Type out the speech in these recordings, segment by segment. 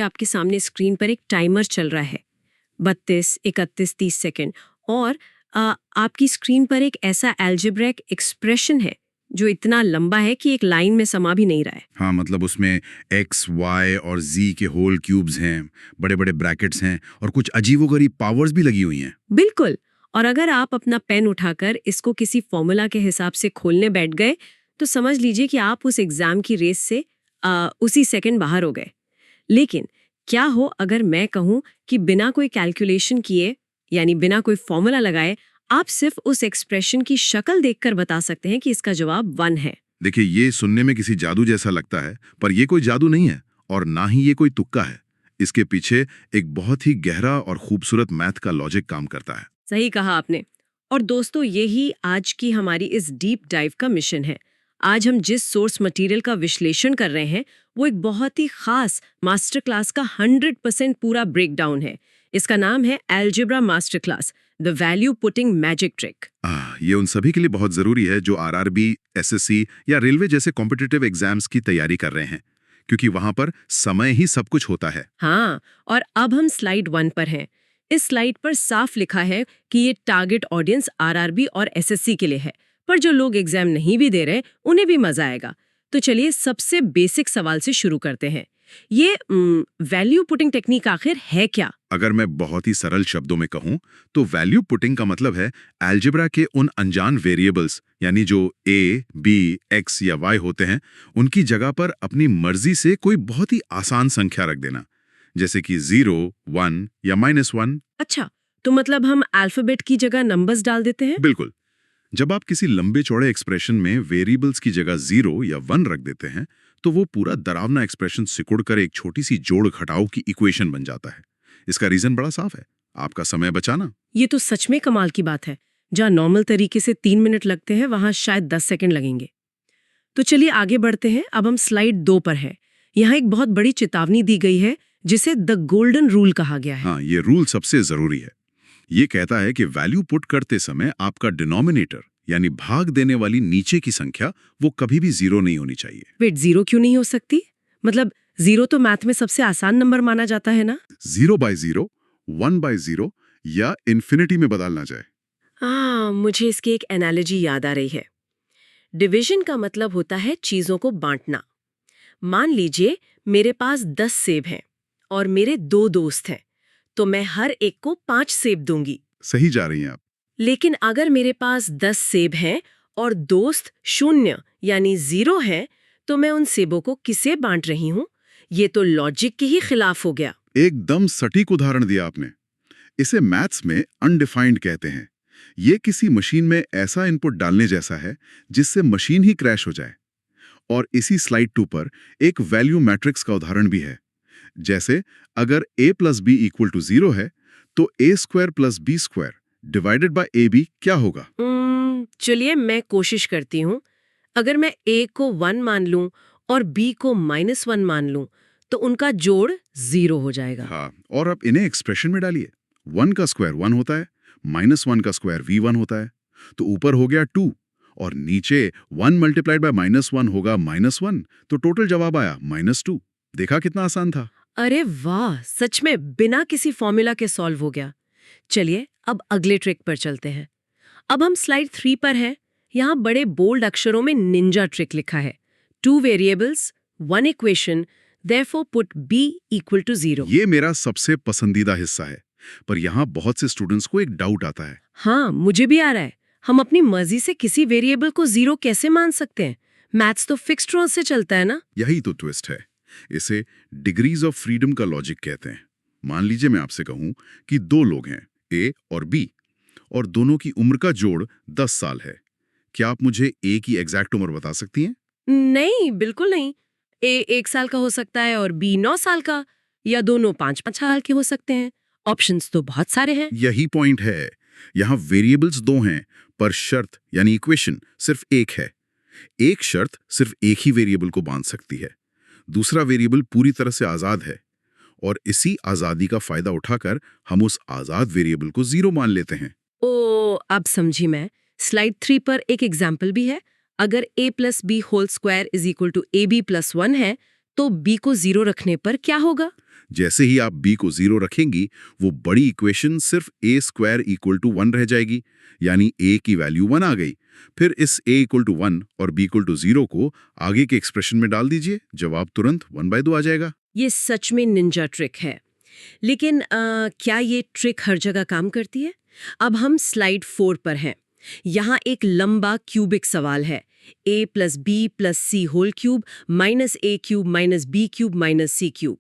आपके सामने स्क्रीन पर एक टाइमर चल रहा है 32, 31, 30 सेकेंड और आपकी स्क्रीन पर एक ऐसा एल्जेब्रिक एक्सप्रेशन है जो इतना लंबा है कि एक लाइन में समा भी नहीं रहा है। हाँ, मतलब उसमें एक्स, वाई और जी के होल क्यूब्स हैं, बड़े बड़े ब्रैकेट्स हैं और कुछ अजीबोगरीब पावर्स भी लगी हुई हैं। बिल्कुल। और अगर आप अपना पेन उठाकर इसको किसी फॉर्मूला के हिसाब से खोलने बैठ गए तो समझ लीजिए कि आप उस एग्जाम की रेस से उसी सेकंड बाहर हो गए। लेकिन क्या हो अगर मैं कहूं कि बिना कोई कैलकुलेशन किए, यानी बिना कोई फॉर्मूला लगाए, आप सिर्फ उस एक्सप्रेशन की शक्ल देखकर बता सकते हैं कि इसका जवाब 1 है। देखिए, ये सुनने में किसी जादू जैसा लगता है, पर ये कोई जादू नहीं है और ना ही ये कोई तुक्का है। इसके पीछे एक बहुत ही गहरा और खूबसूरत मैथ का लॉजिक काम करता है। सही कहा आपने। और दोस्तों, यही आज की हमारी इस डीप डाइव का मिशन है। आज हम जिस सोर्स मटेरियल का विश्लेषण कर रहे हैं वो एक बहुत ही खास मास्टर क्लास का 100% पूरा ब्रेकडाउन है। इसका नाम है algebra master class, the value putting magic trick. ये उन सभी के लिए बहुत जरूरी है जो आरआरबी, एसएससी या रेलवे जैसे कॉम्पिटिटिव एग्जाम्स की तैयारी कर रहे हैं, क्योंकि वहां पर समय ही सब कुछ होता है। हाँ, और अब हम स्लाइड 1 पर हैं। इस स्लाइड पर साफ लिखा है कि ये टारगेट ऑडियंस आरआरबी और एसएससी के लिए है, पर जो लोग एग्जाम नहीं भी दे रहे उन्हें भी मजा आएगा। तो चलिए सबसे बेसिक सवाल से शुरू करते हैं। ये वैल्यू पुटिंग टेक्निक आखिर है क्या? अगर मैं बहुत ही सरल शब्दों में कहूं तो वैल्यू पुटिंग का मतलब है अलजेब्रा के उन अनजान वेरिएबल्स, यानी जो ए, बी, एक्स या वाई होते हैं, उनकी जगह पर अपनी मर्जी से कोई बहुत ही आसान संख्या रख देना, जैसे कि 0, 1 या -1। अच्छा, तो मतलब हम अल्फाबेट की जगह नंबर्स डाल देते हैं? बिल्कुल। जब आप किसी लंबे चौड़े एक्सप्रेशन में वेरिएबल्स की जगह 0 या 1 रख देते हैं तो वो पूरा डरावना एक्सप्रेशन सिकुड़कर एक छोटी सी जोड़ घटाव की इक्वेशन बन जाता है। इसका रीजन बड़ा साफ है, आपका समय बचाना। ये तो सच में कमाल की बात है। जहाँ नॉर्मल तरीके से 3 मिनट लगते हैं वहां शायद 10 सेकंड लगेंगे। तो चलिए आगे बढ़ते हैं। अब हम स्लाइड 2 पर है। यहाँ एक बहुत बड़ी चेतावनी दी गई है जिसे द गोल्डन रूल कहा गया है। हाँ, ये रूल सबसे जरूरी है। ये कहता है कि वैल्यू पुट करते समय आपका डिनोमिनेटर यानी भाग देने वाली नीचे की संख्या वो कभी भी 0 नहीं होनी चाहिए। वेट, 0 क्यों नहीं हो सकती? मतलब 0 तो मैथ में सबसे आसान नंबर माना जाता है ना? 0/0, 1/0 या इन्फिनिटी में बदलना जाए। हाँ, मुझे इसकी एक एनालॉजी याद आ रही है। डिवीजन का मतलब होता है चीजों को बांटना। मान लीजिए मेरे पास 10 सेब हैं और मेरे 2 दोस्त हैं, तो मैं हर एक को 5 सेब दूंगी। सही जा रही हैं आप। लेकिन अगर मेरे पास 10 सेब हैं और दोस्त 0 यानी 0 है, तो मैं उन सेबों को किसे बांट रही हूँ? ये तो लॉजिक के ही खिलाफ हो गया। एकदम सटीक उदाहरण दिया आपने। इसे मैथ्स में अनडिफाइंड कहते हैं। ये किसी मशीन में ऐसा इनपुट डालने जैसा है जिससे मशीन ही क्रैश हो जाए। और इसी स्लाइड 2 पर एक वैल्यू मैट्रिक्स का उदाहरण भी है। जैसे अगर a + b = 0 है तो a² + b² divided by ab क्या होगा? चलिए मैं कोशिश करती हूँ। अगर मैं a को 1 मान लूं और b को -1 मान लूं, तो उनका जोड़ 0 हो जाएगा। हाँ, और अब इन्हें एक्सप्रेशन में डालिए। 1 का स्क्वायर 1 होता है, -1 का स्क्वायर v1 होता है, तो ऊपर हो गया 2 और नीचे 1 × -1 होगा -1, तो टोटल जवाब आया -2। देखा कितना आसान था? अरे वाह, सच में बिना किसी फॉर्मूला के सॉल्व हो गया। चलिए अब अगले ट्रिक पर चलते हैं। अब हम स्लाइड 3 पर हैं। यहाँ बड़े बोल्ड अक्षरों में निंजा ट्रिक लिखा है। 2 variables, 1 equation, therefore put b = 0। ये मेरा सबसे पसंदीदा हिस्सा है, पर यहाँ बहुत से स्टूडेंट्स को एक डाउट आता है। हाँ, मुझे भी आ रहा है। हम अपनी मर्जी से किसी वेरिएबल को 0 कैसे मान सकते हैं? मैथ्स तो फिक्स्ड रोल से चलता है ना? यही तो ट्विस्ट है। इसे डिग्रीज ऑफ फ्रीडम का लॉजिक कहते हैं। मान लीजिए मैं आपसे कहूं कि 2 लोग हैं, ए और बी, और दोनों की उम्र का जोड़ 10 साल है। क्या आप मुझे ए की एग्जैक्ट उम्र बता सकती हैं? नहीं, बिल्कुल नहीं। ए 1 साल का हो सकता है और बी 9 साल का, या दोनों 5-5 साल के हो सकते हैं। ऑप्शंस तो बहुत सारे हैं। यही पॉइंट है। यहाँ वेरिएबल्स 2 हैं, पर शर्त यानी इक्वेशन सिर्फ एक है। एक शर्त सिर्फ एक ही वेरिएबल को बांध सकती है, दूसरा वेरिएबल पूरी तरह से आजाद है, और इसी आजादी का फायदा उठाकर हम उस आजाद वेरिएबल को 0 मान लेते हैं। ओ, अब समझी मैं। स्लाइड 3 पर एक एग्जाम्पल भी है। अगर a + b² = ab + 1 है, तो b को 0 रखने पर क्या होगा? जैसे ही आप b को 0 रखेंगी, वो बड़ी इक्वेशन सिर्फ a स्क्वायर इक्वल टू 1 रह जाएगी, यानी a की वैल्यू 1 आ गई। फिर इस a इक्वल टू 1 और b इक्वल टू 0 को आगे के एक्सप्रेशन में डाल दीजिए, जवाब तुरंत 1/2 आ जाएगा। ये सच में निंजा ट्रिक है। लेकिन क्या ये ट्रिक हर जगह काम करती है? अब हम स्लाइड 4 पर हैं। यहाँ एक लंबा क्यूबिक सवाल है, a plus B plus C whole cube minus a cube minus b cube minus c cube.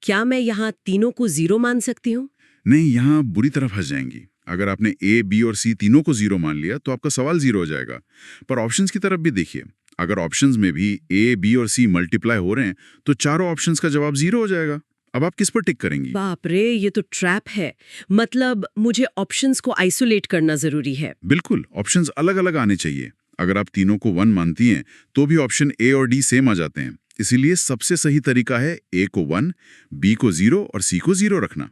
क्या मैं यहाँ तीनों को 0 मान सकती हूँ? नहीं, यहाँ बुरी तरह फंस जाएंगी। अगर आपने a, b और c तीनों को 0 मान लिया तो आपका सवाल 0 हो जाएगा। पर ऑप्शंस की तरफ भी देखिए, अगर ऑप्शंस में भी a, b और c मल्टीप्लाई हो रहे हैं तो चारों ऑप्शंस का जवाब 0 हो जाएगा। अब आप किस पर टिक करेंगी? बाप रे, ये तो ट्रैप है। मतलब मुझे ऑप्शंस को आइसोलेट करना जरूरी है। बिल्कुल, ऑप्शंस अलग अलग आने चाहिए। अगर आप तीनों को 1 मानती हैं तो भी ऑप्शन a और d सेम आ जाते हैं। इसीलिए सबसे सही तरीका है a को 1, b को 0 और c को 0 रखना।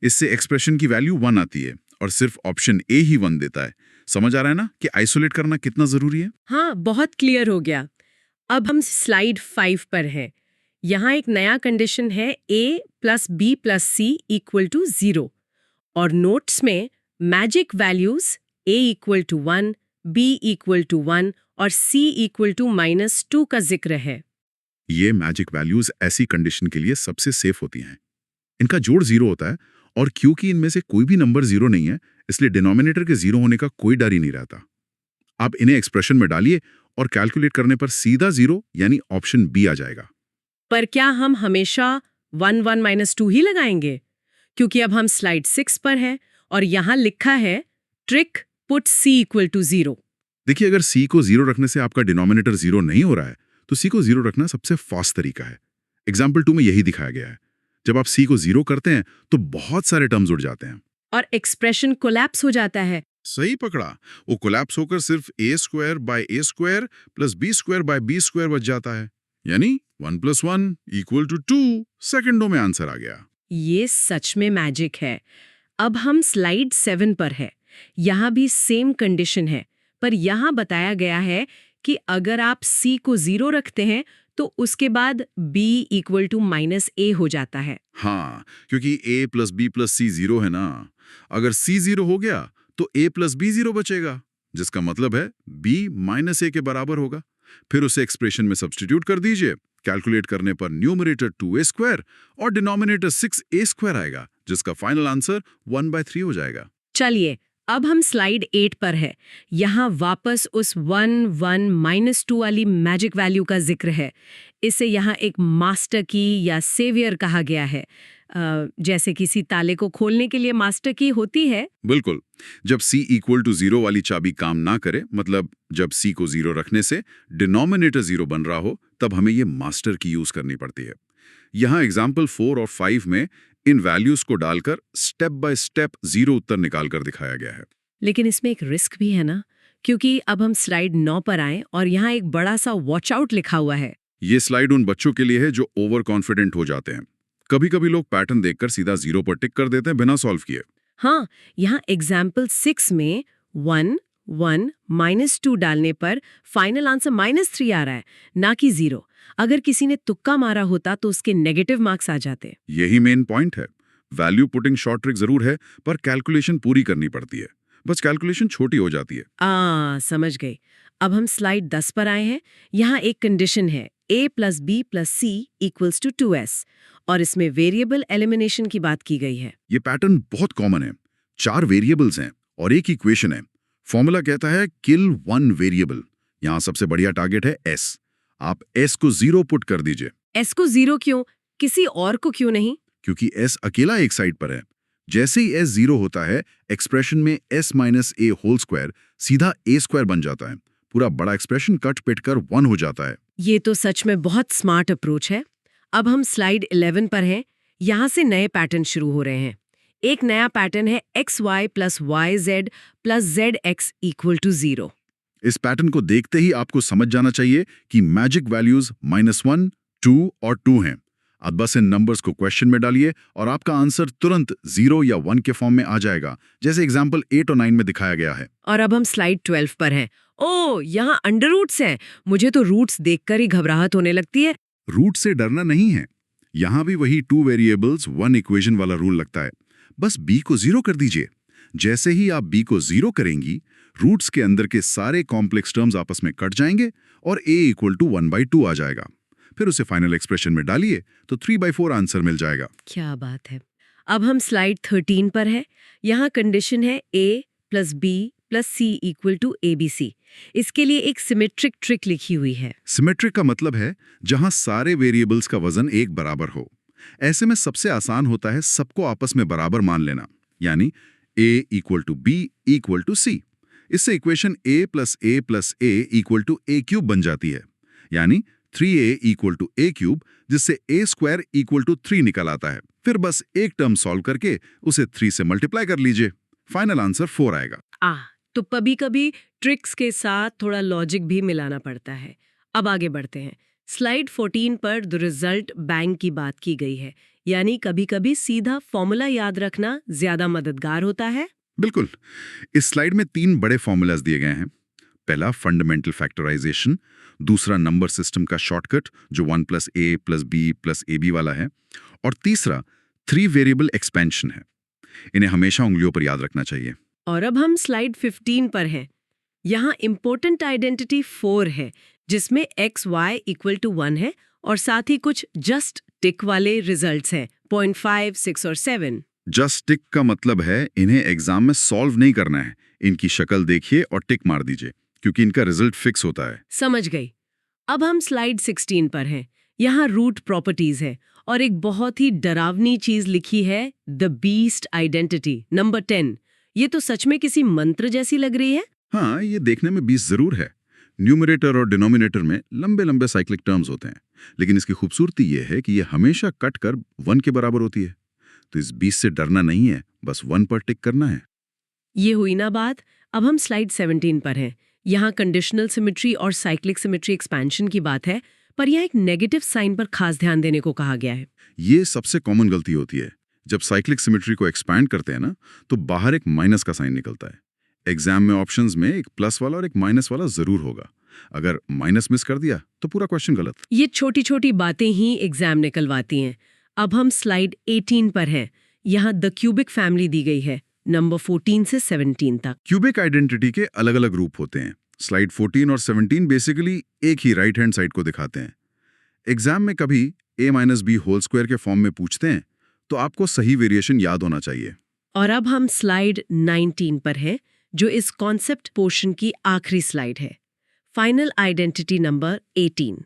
इससे एक्सप्रेशन की वैल्यू 1 आती है और सिर्फ ऑप्शन a ही 1 देता है। समझ आ रहा है ना कि आइसोलेट करना कितना जरूरी है? हाँ, बहुत क्लियर हो गया। अब हम स्लाइड 5 पर हैं। यहाँ एक नया कंडीशन है a plus B plus C equal to 0 और नोट्स में magic values a equal to 1, b equal to 1 और c इक्वल टू -2 का जिक्र है। ये मैजिक वैल्यूज ऐसी कंडीशन के लिए सबसे सेफ होती हैं। इनका जोड़ 0 होता है और क्योंकि इनमें से कोई भी नंबर 0 नहीं है, इसलिए डिनोमिनेटर के 0 होने का कोई डर ही नहीं रहता। आप इन्हें एक्सप्रेशन में डालिए और कैलकुलेट करने पर सीधा 0 यानी ऑप्शन बी आ जाएगा। पर क्या हम हमेशा 1 1 -2 ही लगाएंगे? क्योंकि अब हम स्लाइड 6 पर हैं और यहाँ लिखा है trick put c equal to 0। देखिए, अगर c को 0 रखने से आपका डिनोमिनेटर 0 नहीं हो रहा है तो c को 0 रखना सबसे फास्ट तरीका है। एग्जाम्पल 2 में यही दिखाया गया है। जब आप c को 0 करते हैं तो बहुत सारे टर्म्स उड़ जाते हैं और एक्सप्रेशन कोलैप्स हो जाता है। सही पकड़ा, वो कोलैप्स होकर सिर्फ a square by a square plus b square by b square बच जाता है, यानी 1 + 1 इक्वल टू 2। सेकंडों में आंसर आ गया। ये सच में मैजिक है। अब हम स्लाइड 7 पर है। यहाँ भी सेम कंडीशन है, पर यहाँ बताया गया है कि अगर आप c को 0 रखते हैं तो उसके बाद b इक्वल टू -a हो जाता है। हाँ, क्योंकि a plus b plus c 0 है ना। अगर c 0 हो गया तो a प्लस b 0 बचेगा, जिसका मतलब है b -a के बराबर होगा। फिर उसे एक्सप्रेशन में सब्स्टिट्यूट कर दीजिए। कैलकुलेट करने पर न्यूमरेटर 2a स्क्वायर और डिनोमिनेटर 6a स्क्वायर आएगा, जिसका फाइनल आंसर 1/3 हो जाएगा। चलिए, अब हम स्लाइड 8 पर है। यहाँ वापस उस 1 1 -2 वाली मैजिक वैल्यू का जिक्र है। इसे यहाँ एक मास्टर की या सेवियर कहा गया है। जैसे किसी ताले को खोलने के लिए मास्टर की होती है। बिल्कुल, जब c इक्वल टू 0 वाली चाबी काम ना करे, मतलब जब c को 0 रखने से डिनोमिनेटर 0 बन रहा हो, तब हमें ये मास्टर की यूज करनी पड़ती है। यहाँ एग्जाम्पल 4 और 5 में इन वैल्यूज को डालकर स्टेप बाय स्टेप 0 उत्तर निकाल कर दिखाया गया है। लेकिन इसमें एक रिस्क भी है ना, क्योंकि अब हम स्लाइड 9 पर आए और यहाँ एक बड़ा सा वॉच आउट लिखा हुआ है। ये स्लाइड उन बच्चों के लिए है जो ओवर कॉन्फिडेंट हो जाते हैं। कभी कभी लोग पैटर्न देखकर सीधा 0 पर टिक कर देते हैं बिना सॉल्व किए। हाँ, यहाँ एग्जाम्पल 6 में 1 1 -2 डालने पर फाइनल आंसर -3 आ रहा है, ना कि 0। अगर किसी ने तुक्का मारा होता तो उसके नेगेटिव मार्क्स आ जाते। यही मेन पॉइंट है। वैल्यू पुटिंग शॉर्ट ट्रिक जरूर है, पर कैलकुलेशन पूरी करनी पड़ती है। बस कैलकुलेशन छोटी हो जाती है। समझ गई। अब हम स्लाइड 10 पर आए हैं। यहाँ एक कंडीशन है a plus b plus c equals to 2s और इसमें वेरिएबल एलिमिनेशन की बात की गई है। ये पैटर्न बहुत कॉमन है। 4 वेरिएबल्स हैं और एक इक्वेशन है। फॉर्मूला कहता है किल 1 वेरिएबल। यहाँ सबसे बढ़िया टारगेट है s। आप s को 0 पुट कर दीजिए। s को 0 क्यों? किसी और को क्यों नहीं? क्योंकि s अकेला एक साइड पर है। जैसे ही s 0 होता है, एक्सप्रेशन में s minus a whole square सीधा a स्क्वायर बन जाता है। पूरा बड़ा एक्सप्रेशन कट पिट कर 1 हो जाता है। ये तो सच में बहुत स्मार्ट अप्रोच है। अब हम स्लाइड 11 पर हैं। यहाँ से नए पैटर्न शुरू हो रहे हैं। एक नया पैटर्न है xy plus yz plus zx equal to 0। इस पैटर्न को देखते ही आपको समझ जाना चाहिए कि मैजिक वैल्यूज -1, 2 और 2 हैं। अब बस इन नंबर्स को क्वेश्चन में डालिए और आपका आंसर तुरंत 0 या 1 के फॉर्म में आ जाएगा, जैसे एग्जाम्पल 8 और 9 में दिखाया गया है। और अब हम स्लाइड 12 पर हैं। ओह, यहाँ अंडर रूट्स हैं। मुझे तो रूट्स देखकर ही घबराहट होने लगती है। रूट से डरना नहीं है। यहाँ भी वही 2 वेरिएबल्स 1 इक्वेशन वाला रूल लगता है। बस b को 0 कर दीजिए। जैसे ही आप b को 0 करेंगी, रूट्स के अंदर के सारे कॉम्प्लेक्स टर्म्स आपस में कट जाएंगे और a इक्वल टू 1/2 आ जाएगा। फिर उसे फाइनल एक्सप्रेशन में डालिए तो 3/4 आंसर मिल जाएगा। क्या बात है। अब हम स्लाइड 13 पर है। यहाँ कंडीशन है a plus b plus c equal to abc। इसके लिए एक सिमेट्रिक ट्रिक लिखी हुई है। सिमेट्रिक का मतलब है जहां सारे वेरिएबल्स का वजन एक बराबर हो। ऐसे में सबसे आसान होता है सबको आपस में बराबर मान लेना, यानी a equal to b equal to c। इससे equation a plus a equal to a cube बन जाती है, यानी 3a equal to a cube, जिससे a स्क्वायर इक्वल टू 3 निकल आता है। फिर बस एक टर्म सॉल्व करके उसे 3 से मल्टीप्लाई कर लीजिए, फाइनल आंसर 4 आएगा। तो कभी कभी ट्रिक्स के साथ थोड़ा लॉजिक भी मिलाना पड़ता है। अब आगे बढ़ते हैं। स्लाइड 14 पर द रिजल्ट बैंक की बात की गई है, यानी कभी कभी सीधा फॉर्मूला याद रखना ज्यादा मददगार होता है। बिल्कुल। इस स्लाइड में 3 बड़े फॉर्मूलाज दिए गए हैं। पहला फंडामेंटल फैक्टराइजेशन, दूसरा नंबर सिस्टम का शॉर्टकट जो 1 plus A plus B plus A B वाला है, और तीसरा 3 वेरिएबल एक्सपेंशन है। इन्हें हमेशा उंगलियों पर याद रखना चाहिए। और अब हम स्लाइड 15 पर हैं। यहाँ इम्पोर्टेंट आइडेंटिटी 4 है, जिसमें x y इक्वल टू 1 है और साथ ही कुछ जस्ट टिक वाले रिजल्ट्स हैं 0.5, 6 और 7। जस्ट टिक का मतलब है इन्हें एग्जाम में सॉल्व नहीं करना है। इनकी शक्ल देखिए और टिक मार दीजिए, क्योंकि इनका रिजल्ट फिक्स होता है। समझ गई। अब हम स्लाइड 16 पर हैं। यहाँ रूट प्रॉपर्टीज है और एक बहुत ही डरावनी चीज लिखी है, द बीस्ट आइडेंटिटी नंबर 10। ये तो सच में किसी मंत्र जैसी लग रही है। हाँ, ये देखने में 20 जरूर है। न्यूमरेटर और डिनोमिनेटर में लंबे लंबे साइक्लिक टर्म्स होते हैं, लेकिन इसकी खूबसूरती ये है कि ये हमेशा कट कर 1 के बराबर होती है। तो इस 20 से डरना नहीं है, बस 1 पर टिक करना है। ये हुई ना बात। अब हम स्लाइड 17 पर हैं। यहाँ कंडीशनल सिमेट्री और साइक्लिक सिमेट्री एक्सपेंशन की बात है, पर यहाँ एक नेगेटिव साइन पर खास ध्यान देने को कहा गया है। ये सबसे कॉमन गलती होती है। जब साइक्लिक सिमेट्री को एक्सपैंड करते हैं ना, तो बाहर एक माइनस का साइन निकलता है। एग्जाम में ऑप्शंस में एक प्लस वाला और एक माइनस वाला जरूर होगा। अगर माइनस मिस कर दिया तो पूरा क्वेश्चन गलत। ये छोटी छोटी बातें ही एग्जाम निकलवाती हैं। अब हम स्लाइड 18 पर हैं। यहाँ द क्यूबिक फैमिली दी गई है, नंबर 14 से 17 तक। क्यूबिक आइडेंटिटी के अलग अलग रूप होते हैं। स्लाइड 14 और 17 बेसिकली एक ही राइट हैंड साइड को दिखाते हैं। एग्जाम में कभी a minus B whole square के फॉर्म में पूछते हैं, तो आपको सही वेरिएशन याद होना चाहिए। और अब हम स्लाइड 19 पर हैं, जो इस कॉन्सेप्ट पोर्शन की आखिरी स्लाइड है। Final identity number 18।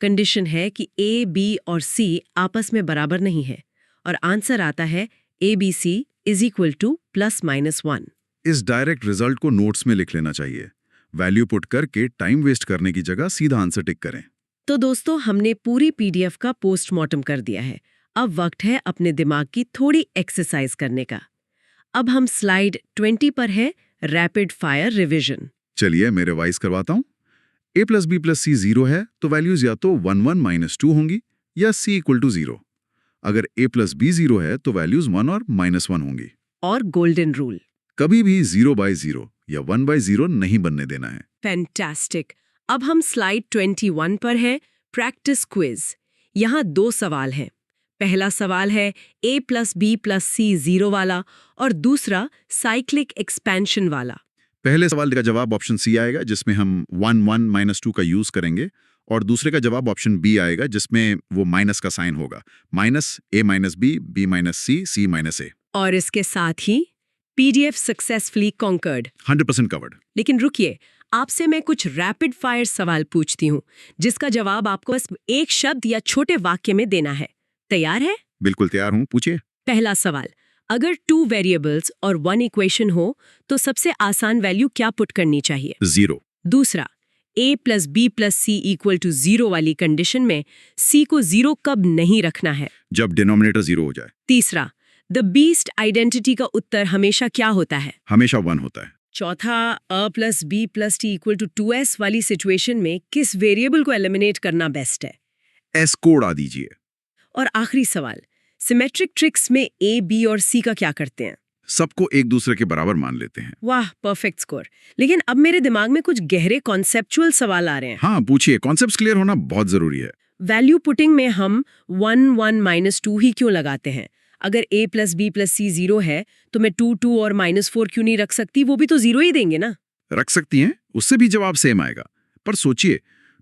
कंडीशन है कि a, b और c आपस में बराबर नहीं है और आंसर आता है abc इज इक्वल टू ±1। इस डायरेक्ट रिजल्ट को नोट्स में लिख लेना चाहिए। वैल्यू पुट करके टाइम वेस्ट करने की जगह सीधा आंसर टिक करें। तो दोस्तों, हमने पूरी पीडीएफ का पोस्टमार्टम कर दिया है। अब वक्त है अपने दिमाग की थोड़ी एक्सरसाइज करने का। अब हम स्लाइड 20 पर है, रैपिड फायर रिवीजन। चलिए मैं रिवाइज करवाता हूँ। a प्लस बी प्लस सी 0 है तो वैल्यूज या तो 1 1 माइनस 2 होंगी या c इक्वल टू 0। अगर a प्लस बी 0 है तो वैल्यूज 1 और -1 होंगी। और गोल्डन रूल, कभी भी 0/0 या 1/0 नहीं बनने देना है। फैंटास्टिक। अब हम स्लाइड 21 पर है, प्रैक्टिस क्विज। यहाँ 2 सवाल हैं। पहला सवाल है a प्लस बी प्लस सी 0 वाला और दूसरा साइक्लिक एक्सपेंशन वाला। पहले सवाल का जवाब ऑप्शन सी आएगा, जिसमें हम 1 1 -2 का यूज करेंगे, और दूसरे का जवाब ऑप्शन बी आएगा, जिसमें वो माइनस का साइन होगा। Minus a minus B, b minus C, c minus a। और इसके साथ ही पीडीएफ सक्सेसफुली कॉन्कर्ड। 100% कवर्ड। लेकिन रुकिए, आपसे मैं कुछ रैपिड फायर सवाल पूछती हूँ, जिसका जवाब आपको बस एक शब्द या छोटे वाक्य में देना है। तैयार है? बिल्कुल तैयार हूँ, पूछिए। पहला सवाल, अगर 2 वेरिएबल्स और 1 इक्वेशन हो तो सबसे आसान वैल्यू क्या पुट करनी चाहिए? 0। दूसरा, a plus B plus C equal to 0 वाली कंडीशन में c को 0 कब नहीं रखना है? जब डिनोमिनेटर 0 हो जाए। तीसरा, द बीस्ट आइडेंटिटी का उत्तर हमेशा क्या होता है? हमेशा 1 होता है। चौथा, a plus B plus T equal to 2s वाली सिचुएशन में किस वेरिएबल को एलिमिनेट करना बेस्ट है? s को उड़ा दीजिए। और आखिरी सवाल, सिमेट्रिक ट्रिक्स में a, b और c का क्या करते हैं? सबको एक दूसरे के बराबर मान लेते हैं। वाह, परफेक्ट स्कोर। लेकिन अब मेरे दिमाग में कुछ गहरे कॉन्सेप्चुअल सवाल आ रहे हैं। हाँ, पूछिए। कॉन्सेप्ट्स क्लियर होना बहुत जरूरी है। वैल्यू पुटिंग में हम 1 1 -2 ही क्यों लगाते हैं? अगर a + b + c 0 है तो मैं 2 2 और -4 क्यों नहीं रख सकती? वो भी तो 0 ही देंगे ना। रख सकती हैं, उससे भी जवाब सेम आएगा। पर सोचिए,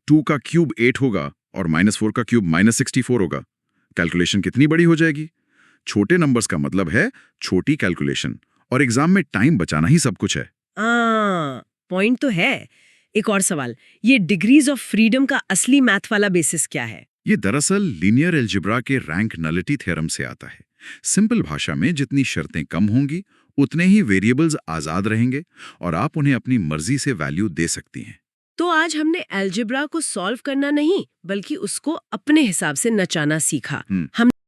2 का क्यूब 8 होगा और -4 का क्यूब -64 होगा। कैलकुलेशन कितनी बड़ी हो जाएगी? छोटे नंबर्स का मतलब है छोटी कैलकुलेशन, और एग्जाम में टाइम बचाना ही सब कुछ है। पॉइंट तो है। एक और सवाल, ये डिग्रीज ऑफ फ्रीडम का असली मैथ वाला बेसिस क्या है? ये दरअसल लीनियर अलजेब्रा के रैंक नलिटी थ्योरम से आता है। सिंपल भाषा में जितनी शर्तें कम होंगी उतने ही वेरिएबल्स आजाद रहेंगे और आप उन्हें अपनी मर्जी से वैल्यू दे सकती हैं। तो आज हमने अलजेब्रा को सॉल्व करना नहीं, बल्कि उसको अपने हिसाब से नचाना सीखा। हम